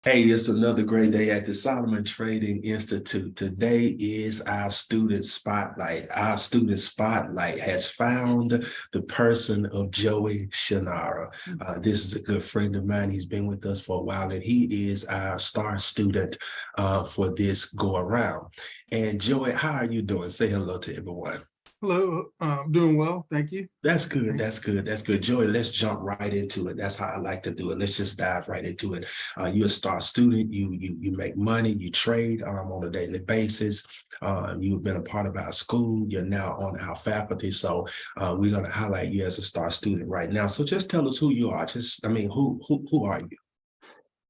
Hey, it's another great day at the Solomon Trading Institute. Today is our student spotlight. Our student spotlight has found the person of Joey Shunnara. This is a good friend of mine. He's been with us for a while, and he is our star student for this go around. And Joey, how are you doing? Say hello to everyone. Hello, doing well, thank you. That's good. That's good. That's good. Joey, let's jump right into it. That's how I like to do it. Let's just dive right into it. You're a star student. You make money. You trade on a daily basis. You've been a part of our school. You're now on our faculty. So we're going to highlight you as a star student right now. So just tell us who you are. Who are you?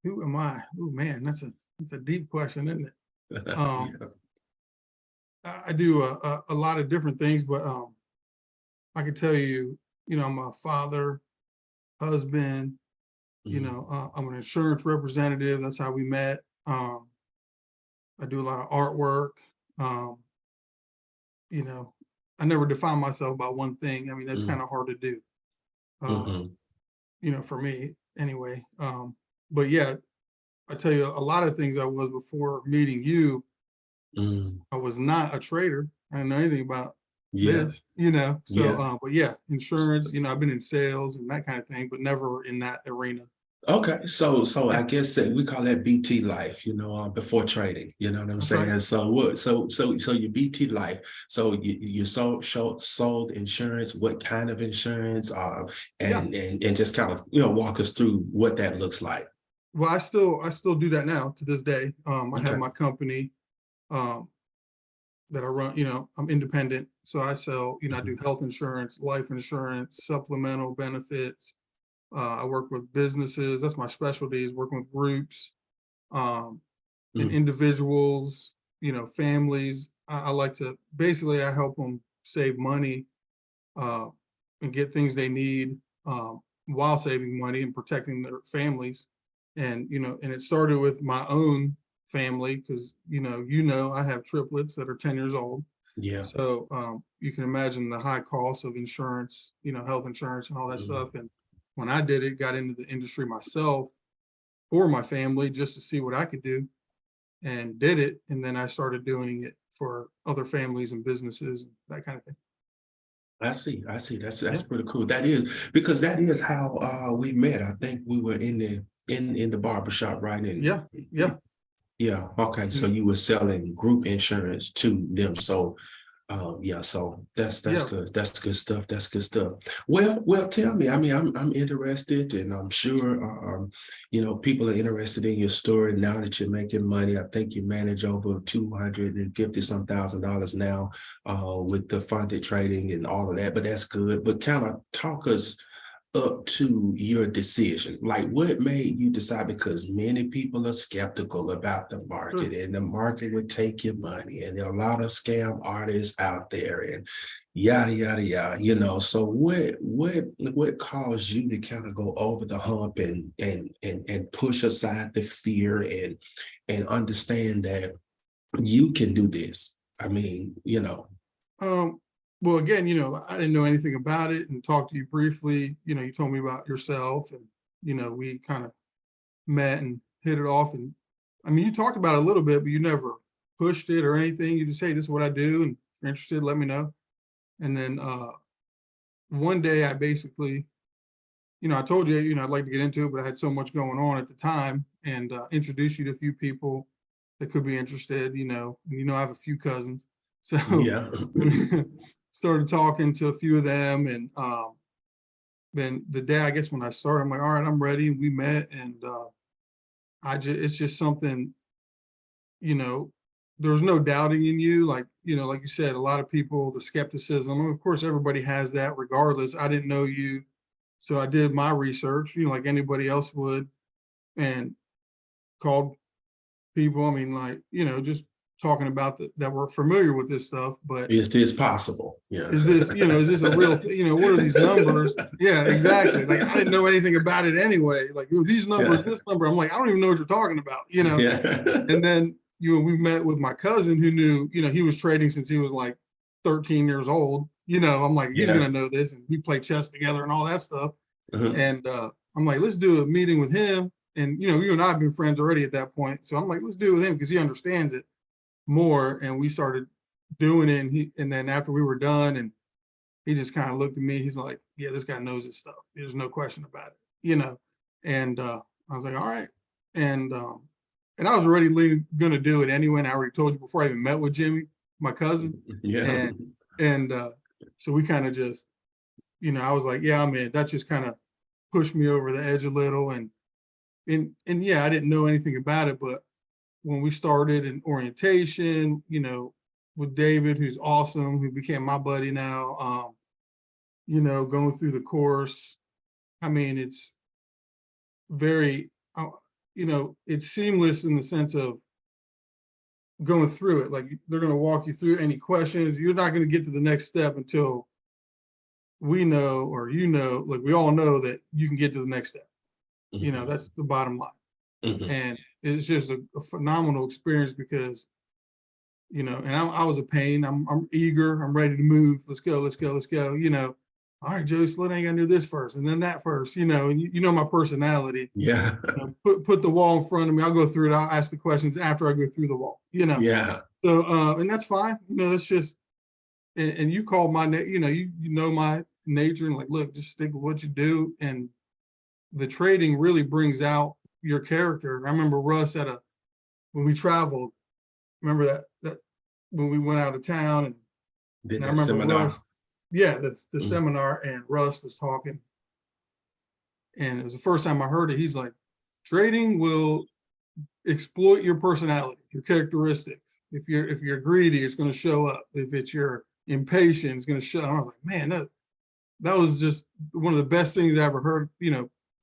Who am I? Oh man, that's a deep question, isn't it? Um, Yeah. I do a lot of different things, but I can tell you, I'm a father, husband. Mhm. I'm an insurance representative. That's how we met. I do a lot of artwork. Um, you know, I never define myself by one thing. I mean, that's kind Mhm. of hard to do. Uh, Mhm. for me anyway. But yeah, I tell you, a lot of things I was before meeting you. Mhm. I was not a trader. I didn't know anything about Yeah. this, So, Yeah. but yeah, insurance, I've been in sales and that kind of thing, but never in that arena. Okay, so Yeah, I guess that we call that BT life, before trading. You know what I'm that's right. saying? So what? So your BT life. So you sold insurance. What kind of insurance? Yeah. And just kind of walk us through what that looks like. Well, I still do that now to this day. I have Okay. my company um, that I run. I'm independent, so I sell. I do Mhm. health insurance, life insurance, supplemental benefits. I work with businesses. That's my specialty, is working with groups. Um, and Mm. individuals, families. I like to basically I help them save money uh, and get things they need while saving money and protecting their families. And it started with my own family because I have triplets that are 10 years old. Yeah. So you can imagine the high cost of insurance, health insurance and all that Mm. stuff. And when I did it, got into the industry myself for my family just to see what I could do and did it. And then I started doing it for other families and businesses and that kind of thing. I see. I see. That's Yeah. pretty cool. That is because that is how we met. I think we were in the barbershop, right? Yeah. Yeah. Yeah. Okay. So And you were selling group insurance to them. So, yeah. So that's yeah. good. That's good stuff. That's good stuff. Well. Tell me. I mean, I'm interested, and I'm sure, people are interested in your story now that you're making money. I think you manage over 250 some $1,000 now, with the funded trading and all of that. But that's good. But kind of talk us up to your decision? Like what made you decide? Because many people are skeptical about the market Sure. and the market would take your money and there are a lot of scam artists out there and yada yada yada, so what caused you to kind of go over the hump and push aside the fear and understand that you can do this? I mean, Um, well, again, I didn't know anything about it and talked to you briefly. You told me about yourself and, we kind of met and hit it off. And I mean, you talked about it a little bit, but you never pushed it or anything. You just, hey, this is what I do. And if you're interested, let me know. And then one day I basically, I told you, I'd like to get into it, but I had so much going on at the time and introduce you to a few people that could be interested, and I have a few cousins. So yeah. started talking to a few of them. And then the day, I guess, when I started, I'm like, all right, I'm ready. And we met. And it's just something, you know, there was no doubting in you. Like you said, a lot of people, the skepticism, and of course, everybody has that regardless. I didn't know you. So I did my research, like anybody else would, and called people. I mean, like, just talking about that we're familiar with this stuff, but Is this possible? Yeah. is this a real thing? What are these numbers? Yeah, exactly. Like I didn't know anything about it anyway. Like, oh, these numbers, Yeah. this number. I'm like, I don't even know what you're talking about. Yeah. And then, we met with my cousin who knew, he was trading since he was like 13 years old. I'm like, he's Yeah. gonna know this. And we play chess together and all that stuff. Uh-huh. And I'm like, let's do a meeting with him. and you and I have been friends already at that point. So I'm like, let's do it with him because he understands it more. And we started doing it. And then after we were done, and he just kind of looked at me, he's like, yeah, this guy knows his stuff. There's no question about it, And I was like, all right. And I was already gonna do it anyway. And I already told you before I even met with Jimmy, my cousin. Yeah. And so we kind of just, I was like, yeah, I'm in. That just kind of pushed me over the edge a little. And yeah, I didn't know anything about it, but when we started in orientation, with David, who's awesome, who became my buddy now, going through the course, I mean, it's very, it's seamless in the sense of going through it. Like they're going to walk you through any questions. You're not going to get to the next step until we know, or like we all know that you can get to the next step. That's the bottom line. And it's just a phenomenal experience because, and I was a pain. I'm eager. I'm ready to move. Let's go. All right, Joe, slow down. You gotta do this first, and then that first. And my personality. Yeah. Put the wall in front of me. I'll go through it. I'll ask the questions after I go through the wall. Yeah. So and that's fine. That's just. And you call my name. You know my nature, and like, look, just stick with what you do. And the trading really brings out your character. I remember Russ when we traveled. Remember that when we went out of town, and I remember seminar. Russ. Yeah, that's the seminar, and Russ was talking, and it was the first time I heard it. He's like, trading will exploit your personality, your characteristics. If you're greedy, it's going to show up. If it's your impatient, it's going to show up. I was like, man, that was just one of the best things I ever heard,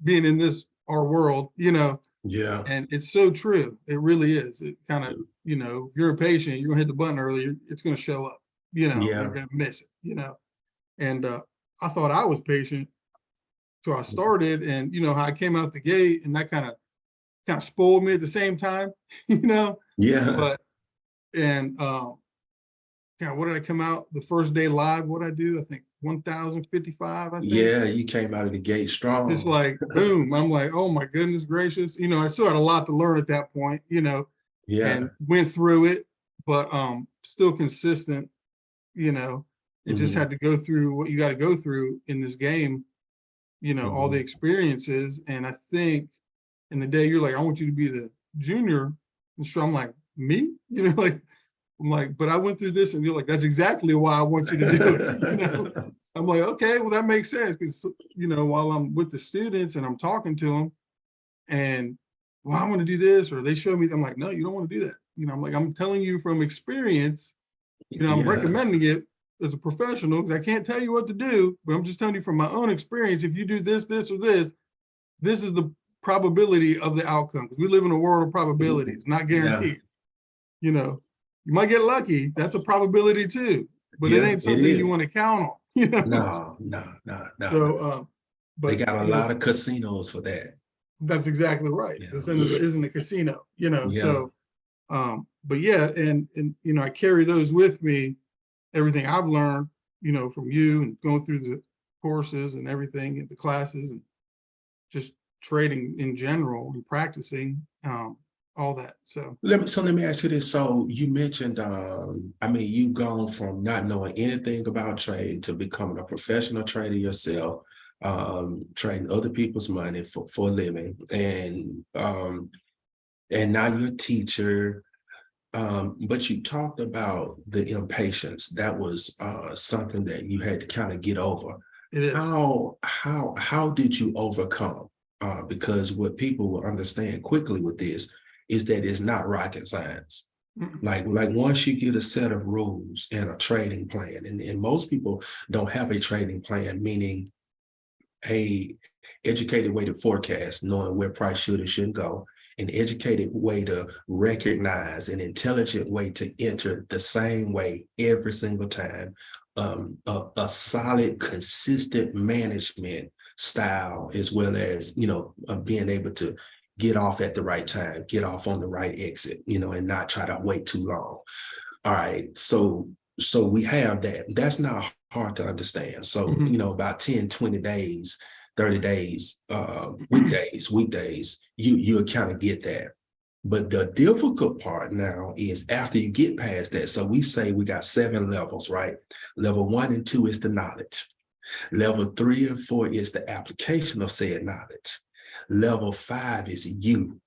being in our world, Yeah. And it's so true. It really is. It kind of, if you're impatient, you're gonna hit the button early, it's gonna show up, Yeah. You're gonna miss it, And I thought I was patient. So I started, and how I came out the gate, and that kind of spoiled me at the same time, Yeah. But what did I come out the first day live? What I do? I think 1,055. I think. Yeah, you came out of the gate strong. It's like boom. I'm like, oh my goodness gracious. I still had a lot to learn at that point, Yeah. And went through it, but still consistent, and just had to go through what you got to go through in this game, all the experiences. And I think in the day you're like, I want you to be the junior. And so I'm like, me? I'm like, but I went through this, and you're like, that's exactly why I want you to do it. I'm like, okay, well, that makes sense because, while I'm with the students and I'm talking to them and, well, I want to do this, or they show me, I'm like, no, you don't want to do that. I'm like, I'm telling you from experience, I'm recommending it as a professional because I can't tell you what to do, but I'm just telling you from my own experience, if you do this, this, or this is the probability of the outcome because we live in a world of probabilities, not guaranteed. You might get lucky. That's a probability too, but it ain't something you want to count on. No. So, but they got a lot of casinos for that. That's exactly right. Yeah. This isn't a casino, So, but yeah, and I carry those with me. Everything I've learned, from you and going through the courses and everything, and the classes, and just trading in general and practicing. All that. So let me ask you this. So you mentioned, you've gone from not knowing anything about trade to becoming a professional trader yourself, trading other people's money for a living, and now you're a teacher. But you talked about the impatience. That was something that you had to kind of get over. It is. How did you overcome? Because what people will understand quickly with this is that it's not rocket science. Like once you get a set of rules and a trading plan, and most people don't have a trading plan, meaning a educated way to forecast, knowing where price should or shouldn't go, an educated way to recognize, an intelligent way to enter the same way every single time, a solid, consistent management style, as well as, being able to get off at the right time, get off on the right exit, and not try to wait too long. All right. So we have that. That's not hard to understand. So, about 10, 20 days 30 days, weekdays, you'll kind of get that. But the difficult part now is after you get past that. So we say we got 7 levels, right? Level 1 and 2 is the knowledge. Level 3 and 4 is the application of said knowledge. Level 5 is you,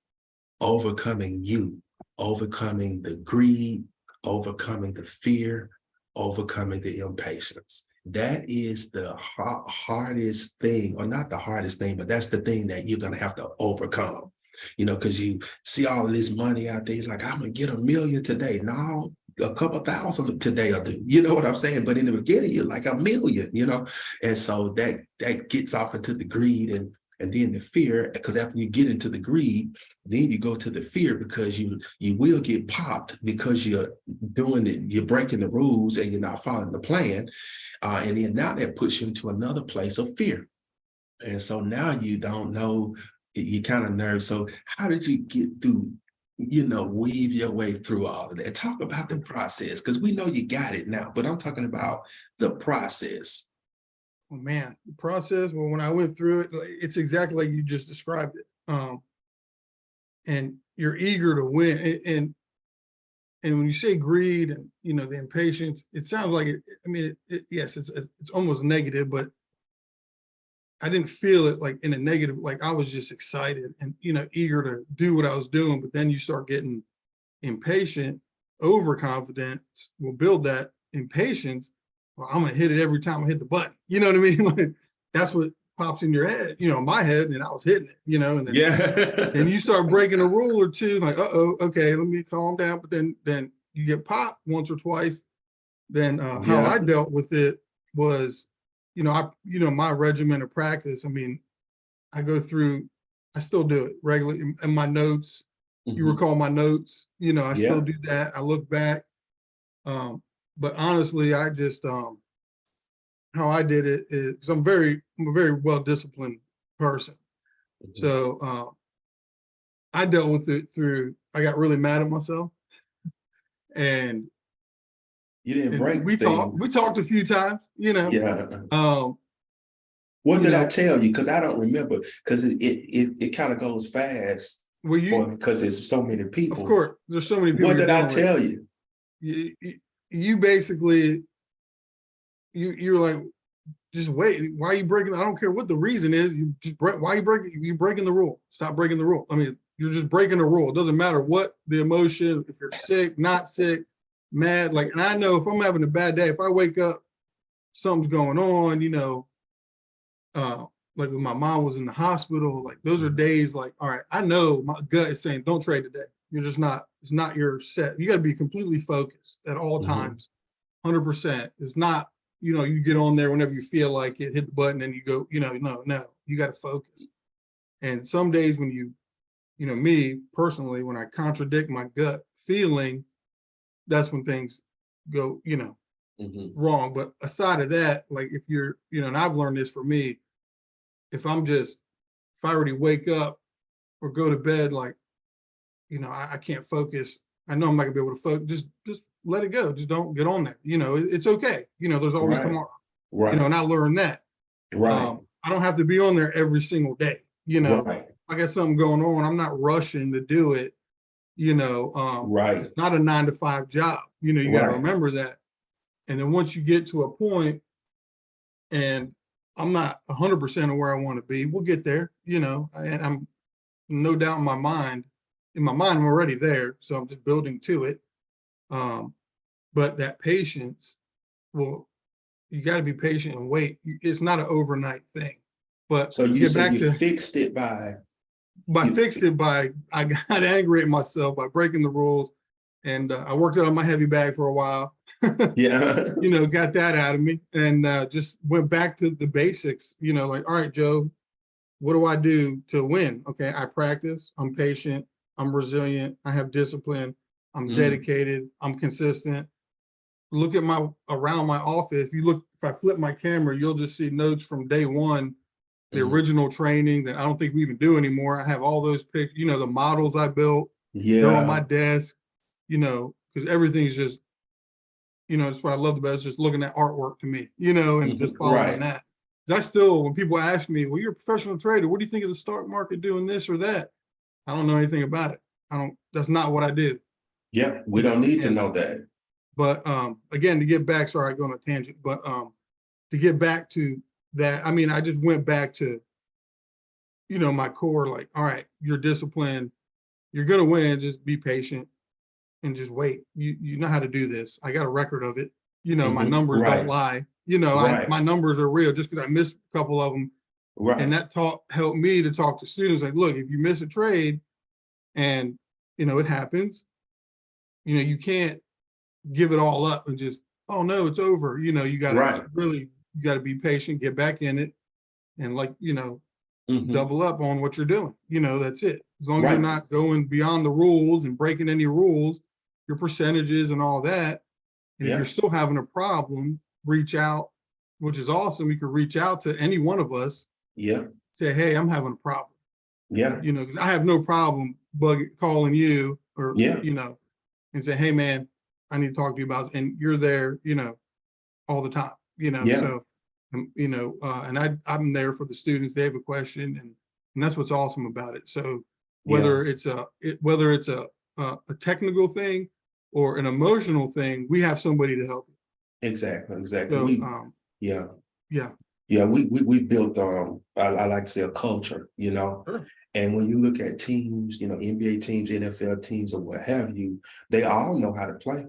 overcoming the greed, overcoming the fear, overcoming the impatience. That is the hardest thing, or not the hardest thing, but that's the thing that you're going to have to overcome. You know, because you see all of this money out there, like, I'm going to get 1 million today. No, a couple thousand today I'll do. You know what I'm saying? But in the beginning, you're like 1 million, you know? And so that gets off into the greed and then the fear, because after you get into the greed, then you go to the fear, because you will get popped because you're doing it, you're breaking the rules and you're not following the plan. And then now that puts you into another place of fear. And so now you don't know, you're kind of nervous. So how did you get through, weave your way through all of that? Talk about the process, because we know you got it now, but I'm talking about the process. Oh man, the process, well, when I went through it, it's exactly like you just described it. And you're eager to win. And when you say greed and, the impatience, it sounds like it, I mean, yes, it's almost negative, but I didn't feel it like in a negative, like I was just excited and, eager to do what I was doing. But then you start getting impatient, overconfidence will build that impatience. Well, I'm going to hit it every time I hit the button. You know what I mean? Like, that's what pops in your head, my head, and I was hitting it, and then, then you start breaking a rule or two, like, okay, let me calm down. But then you get popped once or twice. Then how I dealt with it was, my regimen of practice. I mean, I go through, I still do it regularly in my notes. You recall my notes, I still do that. I look back. But honestly, I just, how I did it is, because I'm a very well-disciplined person. So I dealt with it through, I got really mad at myself. And you didn't break we things. We talked a few times, What did I tell you? Because I don't remember, because it kind of goes fast. Well, because there's so many people. Of course, there's so many people. What did I tell you? You basically, you're like, just wait. Why are you breaking? I don't care what the reason is. You just break. Why are you breaking? You breaking the rule. Stop breaking the rule. I mean, you're just breaking the rule. It doesn't matter what the emotion. If you're sick, not sick, mad. Like, and I know if I'm having a bad day, if I wake up, something's going on. Like when my mom was in the hospital. Like those are days. Like, all right, I know my gut is saying, don't trade today. You're just not. It's not your set. You got to be completely focused at all times. 100%. It's not. You get on there whenever you feel like it, hit the button and you go, no, you got to focus. And some days when me personally, when I contradict my gut feeling, that's when things go, wrong. But aside of that, like if you're, and I've learned this for me, if I already wake up or go to bed, like, I can't focus. I know I'm not gonna be able to focus. Just let it go. Just don't get on that. It's okay. There's always tomorrow. Right. And I learned that. Right. I don't have to be on there every single day. Right. I got something going on. I'm not rushing to do it. Right. It's not a 9-to-5 job. You got to remember that. And then once you get to a point, and I'm not 100% of where I want to be, we'll get there. And I'm no doubt in my mind. I'm already there, so I'm just building to it. But that patience, well, you got to be patient and wait. It's not an overnight thing. But so you said you fixed it by I got angry at myself by breaking the rules, and I worked out on my heavy bag for a while. Got that out of me, and just went back to the basics. Like, all right, Joe, what do I do to win? Okay, I practice. I'm patient. I'm resilient. I have discipline. I'm dedicated. I'm consistent. Look at around my office. If I flip my camera, you'll just see notes from day one, the original training that I don't think we even do anymore. I have all those pictures, the models I built. They're on my desk, because everything's just, it's what I love about it, is just looking at artwork to me, and just following that. 'Cause I still, when people ask me, well, you're a professional trader, what do you think of the stock market doing this or that? I don't know anything about it. That's not what I do, Yeah, we you don't know, need to know that. but again, to get back, sorry, I go on a tangent, but to get back to that, I mean, I just went back to, my core, like, all right, you're disciplined, you're gonna win, just be patient and just wait. You know how to do this. I got a record of it. My numbers don't Right, lie. right, My numbers are real just because I missed a couple of them. And right, that helped me to talk to students like, look, if you miss a trade and it happens, you can't give it all up and just, oh no, it's over. right. You gotta be patient, get back in it, and like, Hmm. double up on what you're doing. That's it. As long as you're Right. not going beyond the rules and breaking any rules, your percentages and all that. And if you're Yeah, still having a problem, reach out, which is awesome. You can reach out to any one of us, yeah, say, hey, I'm having a problem. yeah, 'Cause I have no problem calling you or, yeah, and say, hey man, I need to talk to you about this. And you're there, all the time, yeah, so, and I'm there for the students. They have a question, and that's what's awesome about it. So yeah. whether it's a technical thing or an emotional thing, we have somebody to help you. Exactly, exactly. So, Yeah, yeah. yeah. We built I like to say a culture, Sure. and when you look at teams, NBA teams, NFL teams, or what have you, they all know how to play,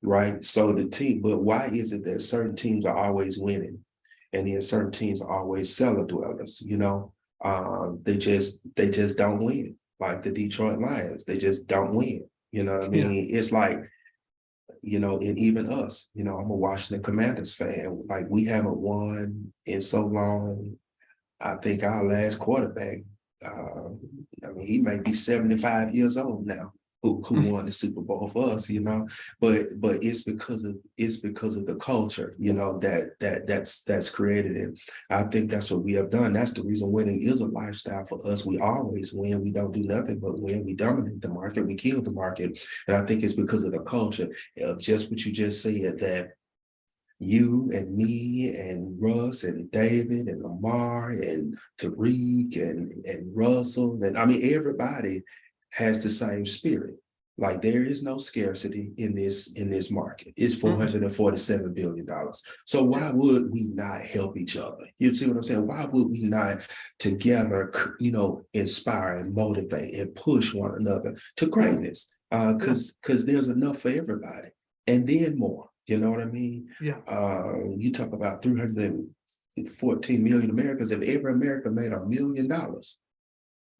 right? So the team, but why is it that certain teams are always winning, and then certain teams are always cellar dwellers? They just don't win. Like the Detroit Lions, they just don't win. You know what I Yeah. mean? It's like, and even us, I'm a Washington Commanders fan. Like we haven't won in so long. I think our last quarterback, uh, I mean, he may be 75 years old now, who won the Super Bowl for us, but it's because of the culture, that's created it. I think that's what we have done. That's the reason winning is a lifestyle for us. We always win. We don't do nothing but win. We dominate the market. We kill the market. And I think it's because of the culture of just what you just said, that you and me and Russ and David and Lamar and Tariq and Russell, and I mean everybody has the same spirit. Like there is no scarcity in this market. It's Mm-mm. $447 billion. So why Yeah. would we not help each other? You see what I'm saying? Why would we not together, inspire and motivate and push one another to Yeah. greatness? Yeah. Because there's enough for everybody, and then more. You know what I mean? Yeah. You talk about 314 million Americans. If every American made $1 million,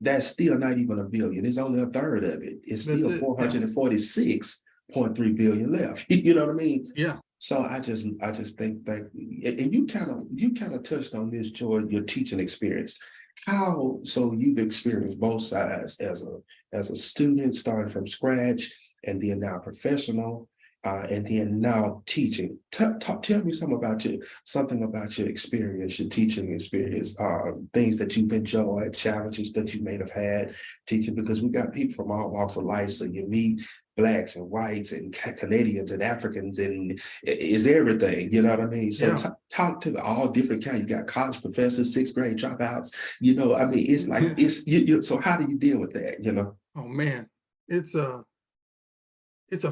that's still not even a billion. It's only a third of it. It's That's still it. Yeah. 446.3 billion left. You know what I mean? Yeah. So I just think that, and you kind of touched on this, George, your teaching experience. So you've experienced both sides as a student starting from scratch, and then now professional, and then now teaching. Tell me something about your experience, your teaching experience, things that you've enjoyed, challenges that you may have had teaching, because we got people from all walks of life. So you meet blacks and whites and Canadians and Africans, and is everything, you know what I mean? So Yeah. talk to all different kinds. You got college professors, sixth grade dropouts, I mean, it's like, Yeah. so how do you deal with that? Oh man, it's a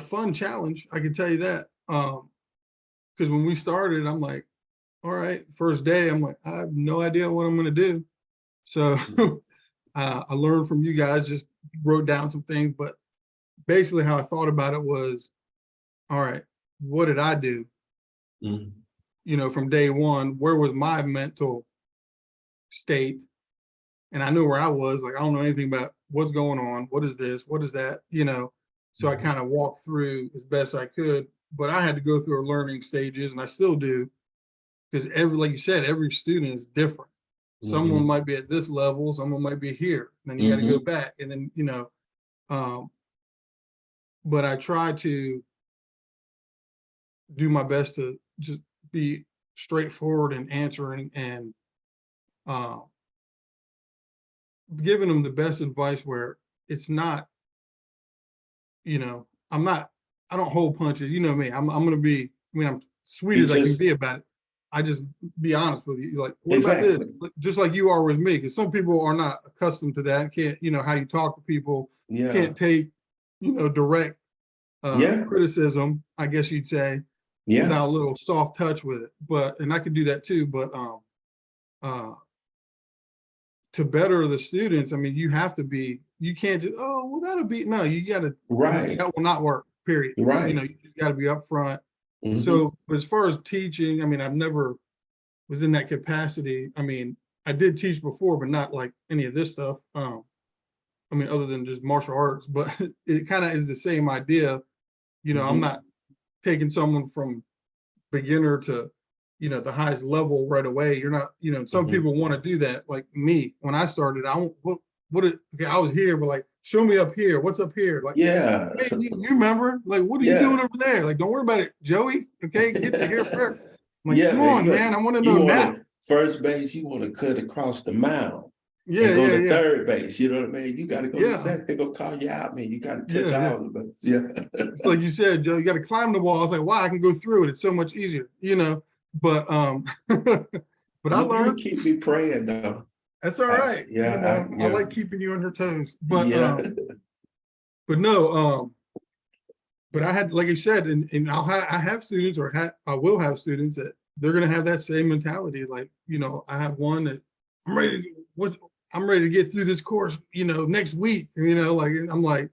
fun challenge. I can tell you that. Because when we started, I'm like, all right, first day, I'm like, I have no idea what I'm going to do. So I learned from you guys, just wrote down some things. But basically, how I thought about it was, all right, what did I do? Mhm. From day one, where was my mental state? And I knew where I was. Like, I don't know anything about what's going on. What is this? What is that? So I Mhm. kind of walked through as best I could. But I had to go through learning stages, and I still do, because like you said, every student is different. Someone Mhm. might be at this level, someone might be here. Then you got to go Mhm. back, and then um, but I try to do my best to just be straightforward in answering and uh, giving them the best advice where it's not, I'm not, I don't hold punches. You know me. I'm going to be. I mean, I'm sweet You as I can just be about it. I just be honest with you, like, what about this? Exactly. Just like you are with me, because some people are not accustomed to that, can't, how you talk to people, Yeah. can't take, direct Yeah. criticism, I guess you'd say, Yeah. without a little soft touch with it. And I could do that too, but uh, to better the students, I mean, you can't just, oh, well, that'll be, no, you gotta, Right. that will not work, period. Right. You gotta be upfront. Hmm. So as far as teaching, I mean, I've never was in that capacity. I mean, I did teach before, but not like any of this stuff. I mean, other than just martial arts, but it kind of is the same idea. I'm Hmm. not taking someone from beginner to, the highest level right away. You're not, some Hmm. people want to do that. Like me, when I started, okay, I was here, but like, show me up here. What's up here? Like, Yeah. hey, you remember? Like, what are you Yeah. doing over there? Like, don't worry about it, Joey. Okay, get to here first. I'm like, Yeah, come man. on, man. I want to know You want now. to first base, you want to cut across the mound and Yeah, go yeah, to yeah, third base. You know what I mean? You got to go to yeah, second. They're gonna call you out, man. You got to touch yeah, yeah. all of it. Yeah. It's like you said, Joe, you got to climb the wall. I was like, wow, I can go through it. It's so much easier, But but I You learned. keep me praying though. That's all right. I Yeah. like keeping you on your toes. Yeah. But no, but I had, like I said, and I have students, I will have students that they're gonna have that same mentality. Like, I have one that I'm ready to I'm ready to get through this course, next week. Like I'm like,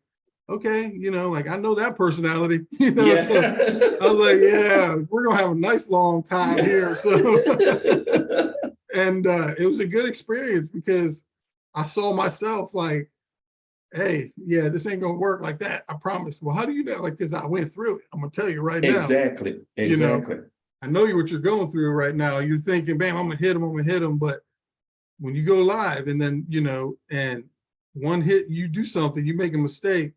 okay, like I know that personality, so I was like, Yeah. yeah, we're gonna have a nice long time here. So and it was a good experience because I saw myself like, hey, yeah, this ain't gonna work like that. I promise. Well, how do you know? Like, because I went through it. I'm gonna tell you right now. Exactly. You know, Exactly. I know what you're going through right now. You're thinking, bam, I'm gonna hit him. I'm gonna hit him. But when you go live, and then and one hit, you do something, you make a mistake,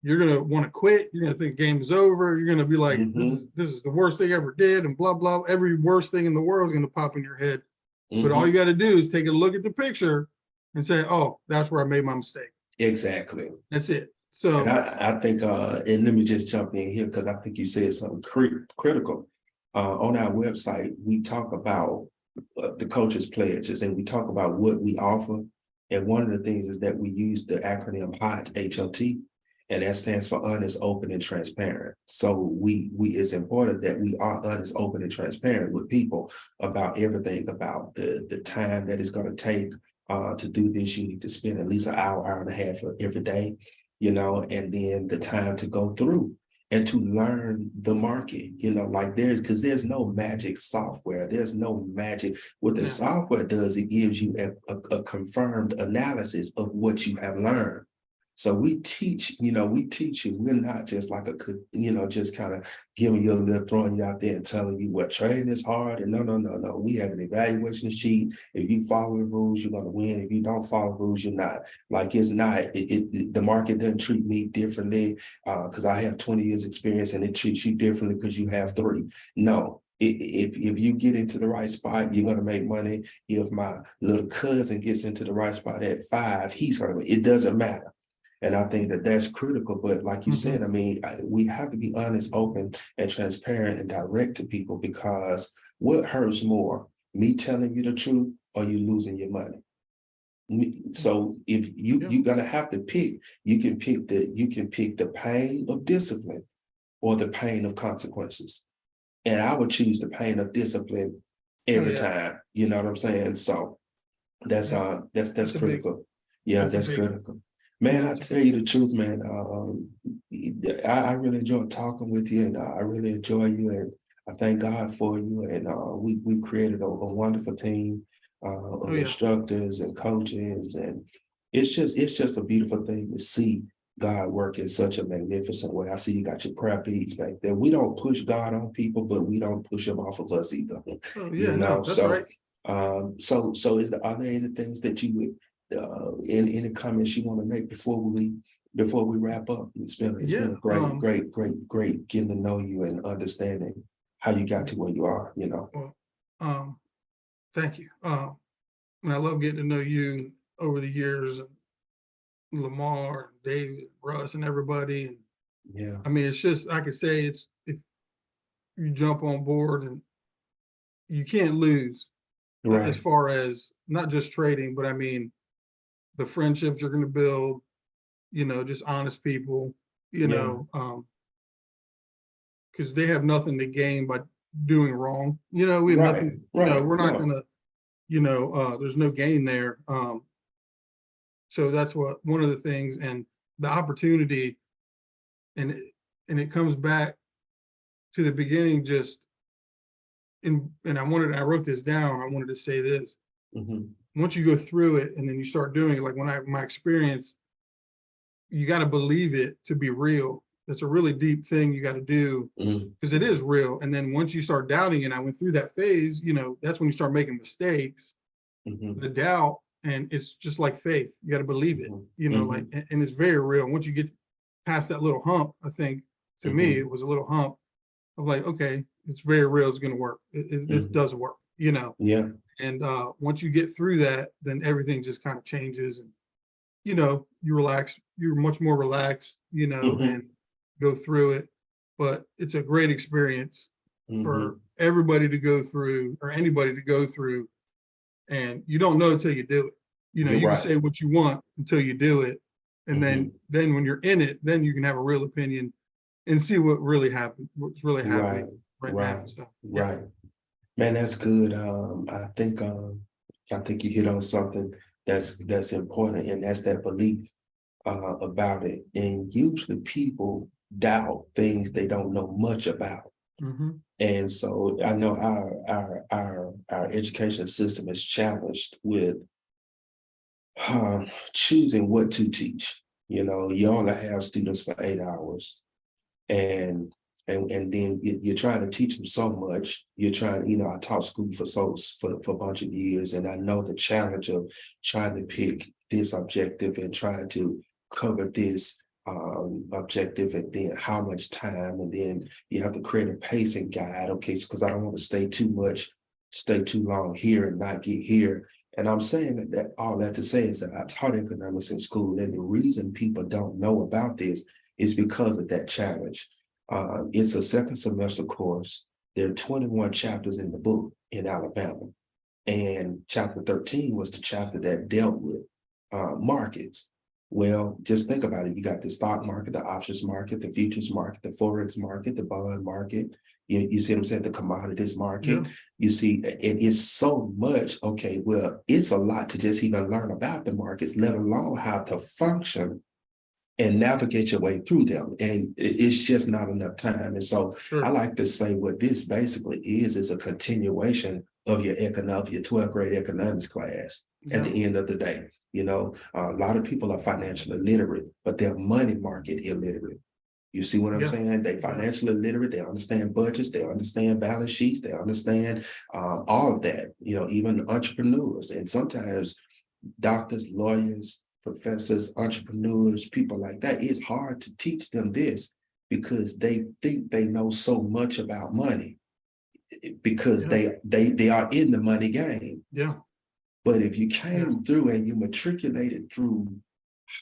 you're gonna want to quit. You're gonna think game is over. You're gonna be like, Hmm. this is the worst thing I ever did, and blah blah. Every worst thing in the world is gonna pop in your head. But all you Hmm. got to do is take a look at the picture and say, oh, that's where I made my mistake. Exactly. That's it. And So I think, and let me just jump in here because I think you said something critical. On our website, we talk about the coaches' pledges and we talk about what we offer. And one of the things is that we use the acronym HOT, HOT, and that stands for honest, open, and transparent. So we it's important that we are honest, open, and transparent with people about everything, about the time that it's going to take to do this. You need to spend at least an hour and a half every day, and then the time to go through and to learn the market, like there's no magic software. There's no magic. What the yeah, software does, it gives you a confirmed analysis of what you have learned. So we teach you. We're not just like just kind of giving you a little, throwing you out there and telling you what trading is hard. And no. We have an evaluation sheet. If you follow the rules, you're gonna win. If you don't follow the rules, you're not. Like it's not. The market doesn't treat me differently because I have 20 years experience, and it treats you differently because you have 3. No. If you get into the right spot, you're gonna make money. If my little cousin gets into the right spot at 5, he's gonna. It doesn't matter. And I think that that's critical. But like you hmm said, I mean, we have to be honest, open, and transparent and direct to people because what hurts more, me telling you the truth or you losing your money? So if yeah, you're gonna have to pick, you can pick the pain of discipline or the pain of consequences. And I would choose the pain of discipline oh every yeah, time. You know what I'm saying? So that's yeah. that's That's a big one. critical. Yeah, That's a that's big one. critical. Man, Yeah, I that's a tell big you one. the truth, man. I really enjoyed talking with you, and I really enjoy you, and I thank God for you. And we created a wonderful team Oh of yeah, instructors and coaches, and it's just a beautiful thing to see God work in such a magnificent way. I see you got your prayer beads back there. We don't push God on people, but we don't push him off of us either. oh You yeah. know, No, that's so right. so are there any things that you would any comments you want to make before we wrap up? It's been Yeah. a great getting to know you and understanding how you got to where you are. Well, um, thank you. And I love getting to know you over the years, and Lamar, David, Russ, and everybody. And Yeah. I mean, it's just I could say it's if you jump on board and you can't lose as Right. far as not just trading, but I mean, the friendships you're going to build, just honest people, Yeah. because they have nothing to gain by doing wrong. We have Right. nothing, Right. we're not going No. to, there's no gain there. So that's what one of the things, and the opportunity, and it comes back to the beginning, just and I wrote this down. I wanted to say this. Mhm. Once you go through it and then you start doing it, like my experience, you got to believe it to be real. That's a really deep thing you got to do, Mhm. because it is real. And then once you start doubting it, I went through that phase, that's when you start making mistakes, Mhm. the doubt, and it's just like faith. You got to believe it, Mhm. like, Mhm. and it's very real. Once you get past that little hump, I think to me, Mhm. it was a little hump of like, okay, it's very real. It's going to work. It Mhm. does work, Yeah. and once you get through that, then everything just kind of changes, and you relax, you're much more relaxed, and Mhm. go through it. But it's a great experience for Mhm. everybody to go through, or anybody to go through, and you don't know until you do it. You're You can right. say what you want until you do it, and then Mhm. then when you're in it, then you can have a real opinion and see what really happened, what's really Right. happening right now. Right. So yeah. Right. Man, that's good. I think you hit on something that's important, and that's that belief about it. And usually people doubt things they don't know much about. Hmm. And so I know our education system is challenged with choosing what to teach. You only have students for 8 hours, and and then you're trying to teach them so much. You're trying, I taught school for a bunch of years, and I know the challenge of trying to pick this objective and trying to cover this objective, and then how much time, and then you have to create a pacing guide. Okay, because I don't want to stay too long here and not get here. And I'm saying that all that to say is that I taught economics in school, and the reason people don't know about this is because of that challenge. It's a second semester course. There are 21 chapters in the book in Alabama. And chapter 13 was the chapter that dealt with markets. Well, just think about it. You got the stock market, the options market, the futures market, the forex market, the bond market. You see what I'm saying? The commodities Yeah. market. You see, it is so much. Okay, well, it's a lot to just even learn about the markets, let alone how to function and navigate your way through them. And it's just not enough time. And so I Sure. like to say what this basically is a continuation of your 12th grade economics class at Yeah. the end of the day. A lot of people are financially literate, but they're money market illiterate. You see what I'm Yeah. saying? They Yeah. financially literate, they understand budgets, they understand balance sheets, they understand all of that, even entrepreneurs. And sometimes doctors, lawyers, professors, entrepreneurs, people like that, it's hard to teach them this because they think they know so much about money because Yeah. they are in the money game. Yeah. But if you Yeah. came through and you matriculated through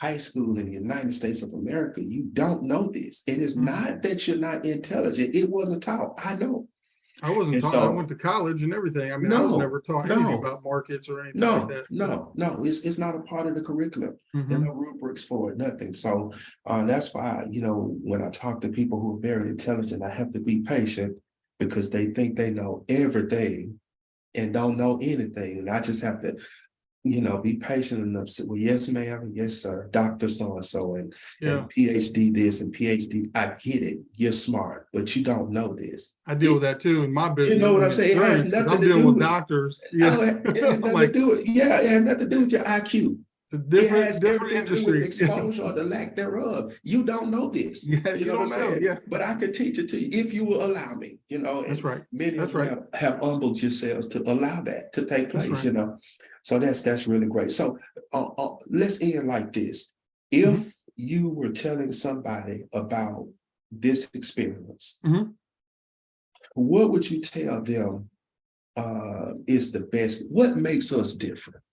high school in the United States of America, you don't know this. It is Mhm. not that you're not intelligent. It wasn't taught. I know. I wasn't And taught. I so, went to college and everything. I mean, I was no, never taught anything no, about markets or anything like no, that. So, no, it's not a part of the curriculum. There are no hmm. rubrics for it, nothing. So that's why, when I talk to people who are very intelligent, I have to be patient because they think they know everything and don't know anything. And I just have to, be patient enough. Say, well, yes, ma'am, yes, sir, Dr. So-and-so, Yeah, and PhD this and PhD. I get it. You're smart, but you don't know this. I deal with that too in my You know business what I'm and saying? It has insurance, because nothing I'm to dealing do with with, doctors. Yeah, oh, it has I'm nothing to like, do with, yeah, it has nothing to do with your IQ. it's a It different has different everything to do with industry. Yeah, exposure or the lack thereof. You don't know this. yeah, You you know what I'm don't know. saying? Yeah, But I could teach it to you if you will allow me, that's and right. many That's of you right. have humbled yourselves to allow that to take That's place, right. So that's really great. So let's end like this. Hmm. If you were telling somebody about this experience, Hmm. what would you tell them is the best? What makes us different?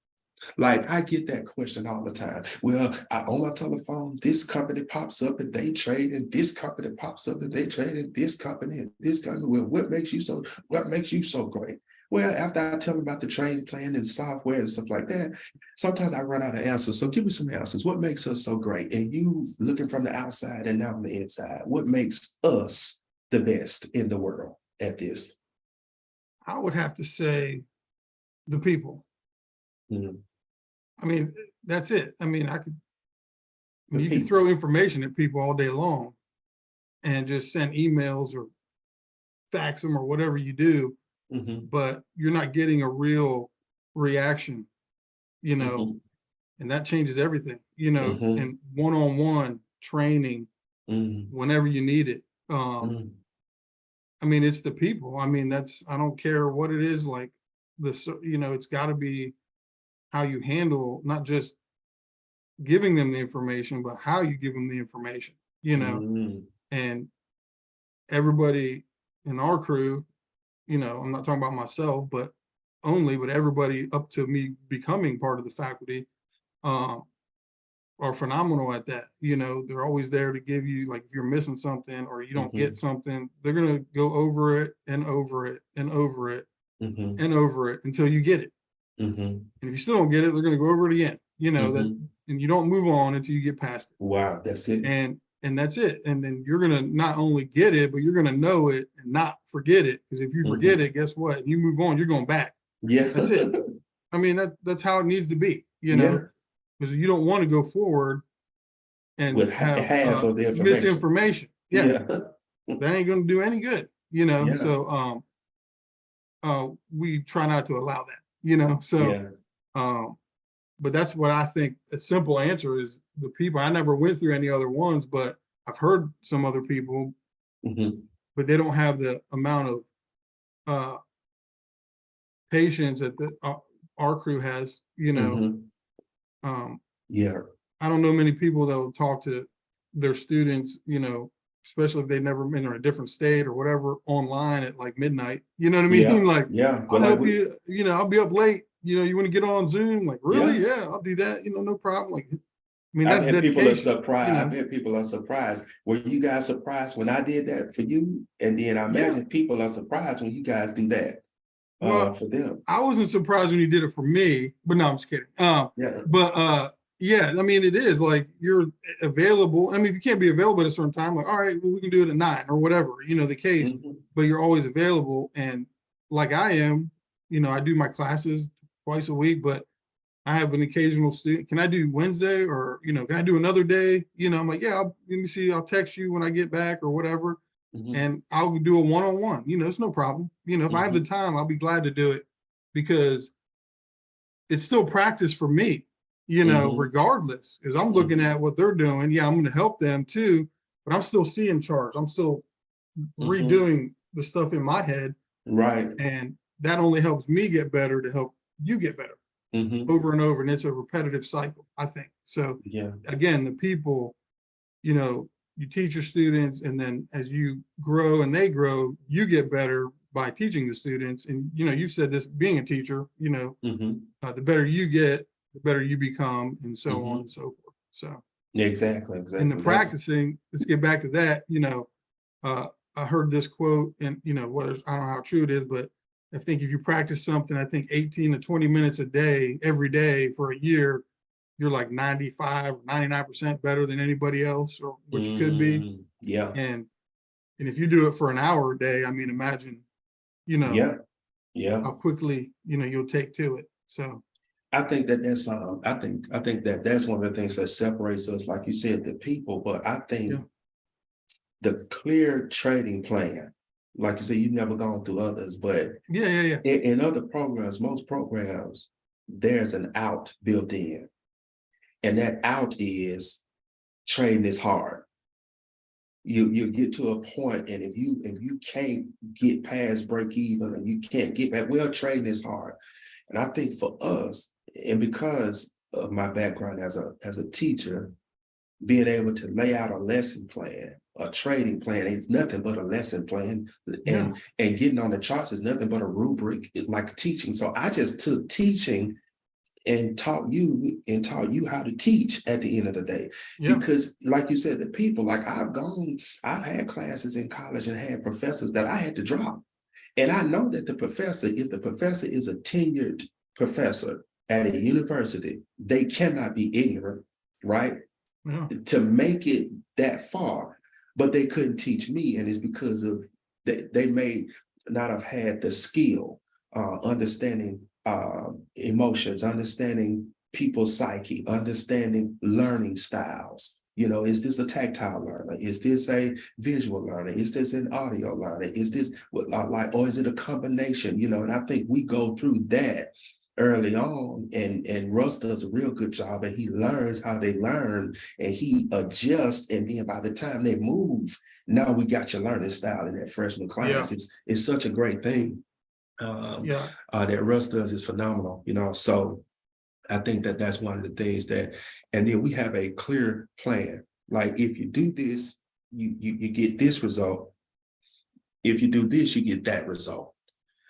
Like I get that question all the time. Well, on my telephone, this company pops up and they trade, and this company pops up and they trade in this company and this company. Well, what makes you so great? Well, after I tell them about the training plan and software and stuff like that, sometimes I run out of answers. So give me some answers. What makes us so great? And you looking from the outside and now from the inside, what makes us the best in the world at this? I would have to say the people. Mhm. I mean, that's it. I mean, The you can people. throw information at people all day long and just send emails or fax them or whatever you do, Mhm, but you're not getting a real reaction, you know, mhm, and that changes everything, mhm, and one-on-one training mhm, whenever you need it. mhm, I mean, it's the people. I mean, I don't care what it is, like it's got to be how you handle not just giving them the information, but how you give them the information, mhm, and everybody in our crew, I'm not talking about myself, but everybody up to me becoming part of the faculty, um, are phenomenal at that. They're always there to give you, like, if you're missing something or you don't get mhm, something, they're gonna go over it and over it and over it mhm, and over it until you get it. mhm, And if you still don't get it, they're gonna go over it again. mhm. And you don't move on until you get past it. Wow, that's it. And that's it. And then you're gonna not only get it, but you're gonna know it and not forget it. Because if you forget Mhm. it, guess what? You move on, you're going back. Yeah. That's it. I mean, that's how it needs to be, Yeah, because you don't want to go forward and with have half of the information. misinformation. Yeah, Yeah. that ain't gonna do any good. Yeah, So we try not to allow that. So yeah. um but that's what I think a simple answer is the people. I never went through any other ones, but I've heard some other people, Mhm, but they don't have the amount of uh patience that our crew has. mhm. um Yeah, I don't know many people that will talk to their students, especially if they've never been in a different state or whatever, online at like midnight. You know what I yeah, mean? Like, yeah. I'll Well, like help we, you, I'll be up late. You want to get on Zoom? Like, really? yeah. Yeah, I'll do that. No problem. Like, I mean, I that's bet people are dedication, surprised. I bet people are surprised. Were you guys surprised when I did that for you? And then I Yeah. imagine people are surprised when you guys do that Well, for them. I wasn't surprised when you did it for me, but no, I'm just kidding. Yeah. But yeah, I mean, it is like you're available. I mean, if you can't be available at a certain time, like, all right, well, we can do it at 9 or whatever, the case, Mhm, but you're always available. And like I am, I do my classes twice a week, but I have an occasional student. Can I do Wednesday or, can I do another day? I'm like, yeah, let me see. I'll text you when I get back or whatever, mhm, and I'll do a one-on-one. It's no problem. If I have the mhm, time, I'll be glad to do it because it's still practice for me, mhm, regardless, because I'm looking mhm, at what they're doing. Yeah, I'm going to help them too, but I'm still seeing charts. I'm still mhm. redoing the stuff in my head, Right. and that only helps me get better to help you get better Mhm. over and over. And it's a repetitive cycle, I think. So Yeah. again, the people, you know, you teach your students, and then as you grow and they grow, you get better by teaching the students. And you've said this, being a teacher, Mhm, the better you get, the better you become, and so on mhm. and so forth. So Exactly, in the exactly. That's practicing, let's get back to that. Uh, I heard this quote, and whether I don't know how true it is, but I think if you practice something, I think 18 to 20 minutes a day, every day for a year, you're like 95, 99% better than anybody else, or what you could be. yeah, And if you do it for an hour a day, I mean, imagine, you know, yeah, yeah. how quickly, you'll take to it. So I think that that's I think that that's one of the things that separates us, like you said, the people. But I think yeah, the clear trading plan, like you said, you've never gone through others, but yeah, yeah, yeah, in other programs, most programs, there's an out built in, and that out is trading is hard. You get to a point, and if you can't get past break even, and you can't get back, well, trading is hard. And I think for us, and because of my background as a teacher, being able to lay out a lesson plan, a trading plan, is nothing but a lesson plan, yeah, and getting on the charts is nothing but a rubric, like teaching. So I just took teaching and taught you how to teach at the end of the day. yeah, Because like you said, the people, like I've had classes in college and had professors that I had to drop. And I know that the professor, if the professor is a tenured professor at a university, they cannot be ignorant, right? Yeah. To make it that far, but they couldn't teach me. And it's because of they may not have had the skill, understanding emotions, understanding people's psyche, understanding learning styles. You know, is this a tactile learner? Is this a visual learner? Is this an audio learner? Is this like, or is it a combination? You know, and I think we go through that early on, and Russ does a real good job, and he learns how they learn, and he adjusts, and then by the time they move, now we got your learning style in that freshman class. Yeah. It's such a great thing. Yeah. That Russ does is phenomenal, you know. So I think that that's one of the things that, and then we have a clear plan. Like if you do this, you get this result. If you do this, you get that result.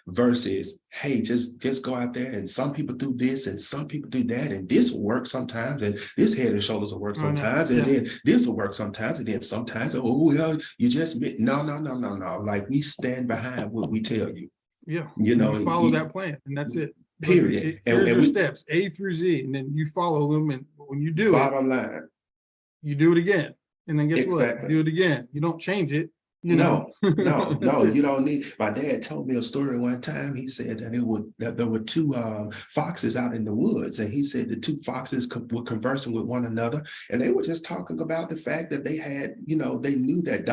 Versus, hey, just go out there, and some people do this and some people do that, and this will work sometimes, and this head and shoulders will work sometimes, and then this will work sometimes, and then sometimes, oh well, you just no. Like, we stand behind what we tell you. Yeah. You know, you follow that plan, and that's it. Period. Like, here's your steps, A through Z, and then you follow them. And when you do bottom line, you do it again. And then guess exactly. what? You do it again. You don't change it. You No, know? no, you don't need. My dad told me a story one time. He said that there were two foxes out in the woods, and he said the two foxes were conversing with one another, and they were just talking about the fact that they had, you know, they knew that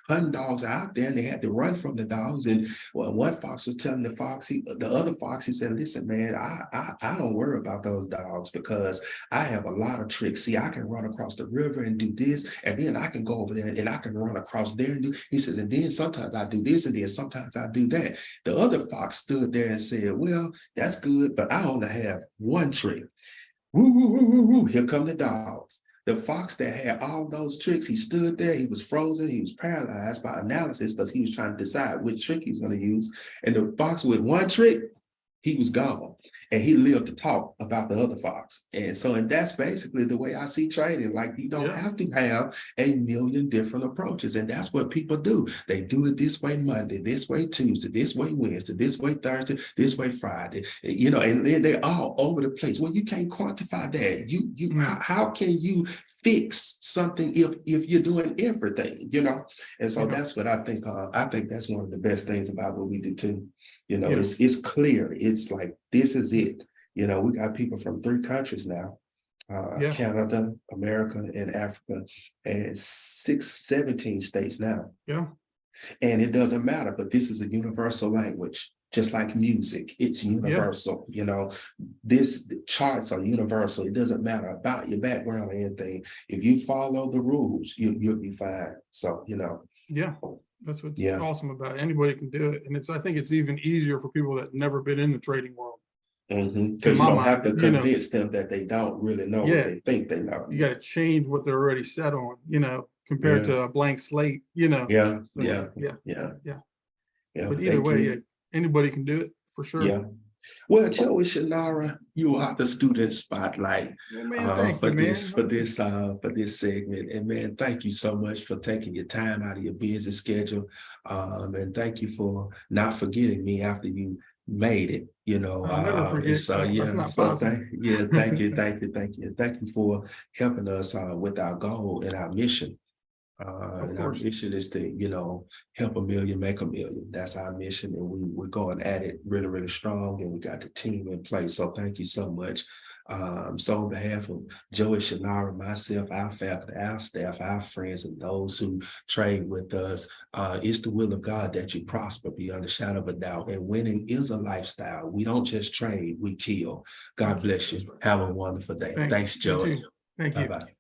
hunting dogs are out there, and they had to run from the dogs. And well, one fox was telling the other fox, he said, "Listen, man, I don't worry about those dogs because I have a lot of tricks. See, I can run across the river and do this, and then I can go over there and I can run across there and do." He says, and then sometimes I do this, and then sometimes I do that. The other fox stood there and said, well, that's good, but I only have one trick. Woo, woo, woo, woo, woo. Here come the dogs. The fox that had all those tricks, he stood there, he was frozen, he was paralyzed by analysis because he was trying to decide which trick he's going to use. And the fox with one trick, he was gone, and he lived to talk about the other fox. And that's basically the way I see trading. Like, you don't have to have a million different approaches. And that's what people do. They do it this way Monday, this way Tuesday, this way Wednesday, this way Thursday, this way Friday, you know, and then they're all over the place. Well, you can't quantify that. How can you fix something if you're doing everything, you know? And so that's what I think. I think that's one of the best things about what we do too. You know, it's clear. It's like, this is it. You know, we got people from 3 countries now, Canada, America, and Africa, and 17 states now. Yeah. And it doesn't matter, but this is a universal language, just like music. It's universal. You know, the charts are universal. It doesn't matter about your background or anything. If you follow the rules, you'll be fine. So, you know. Yeah. That's what's awesome about it. Anybody can do it. And I think it's even easier for people that never been in the trading world. Because you don't have to convince them that they don't really know what they think they know. You got to change what they're already set on, you know, compared to a blank slate, you know. Yeah. But either way, anybody can do it for sure. Yeah. Well, Joey Shunnara, you are the student spotlight for this segment. And man, thank you so much for taking your time out of your busy schedule. And thank you for not forgetting me after you made it. You know, I'll never forget. That's not possible. Thank you. Thank you for helping us with our goal and our mission. And our mission is to, you know, help a million, make a million. That's our mission, and we're going at it really, really strong, and we got the team in place. So thank you so much. So on behalf of Joey Shunnara, myself, our faculty, our staff, our friends, and those who trade with us, it's the will of God that you prosper beyond a shadow of a doubt. And winning is a lifestyle. We don't just trade, we kill. God bless you. Have a wonderful day. Thanks, Joey. Thank you. Bye-bye.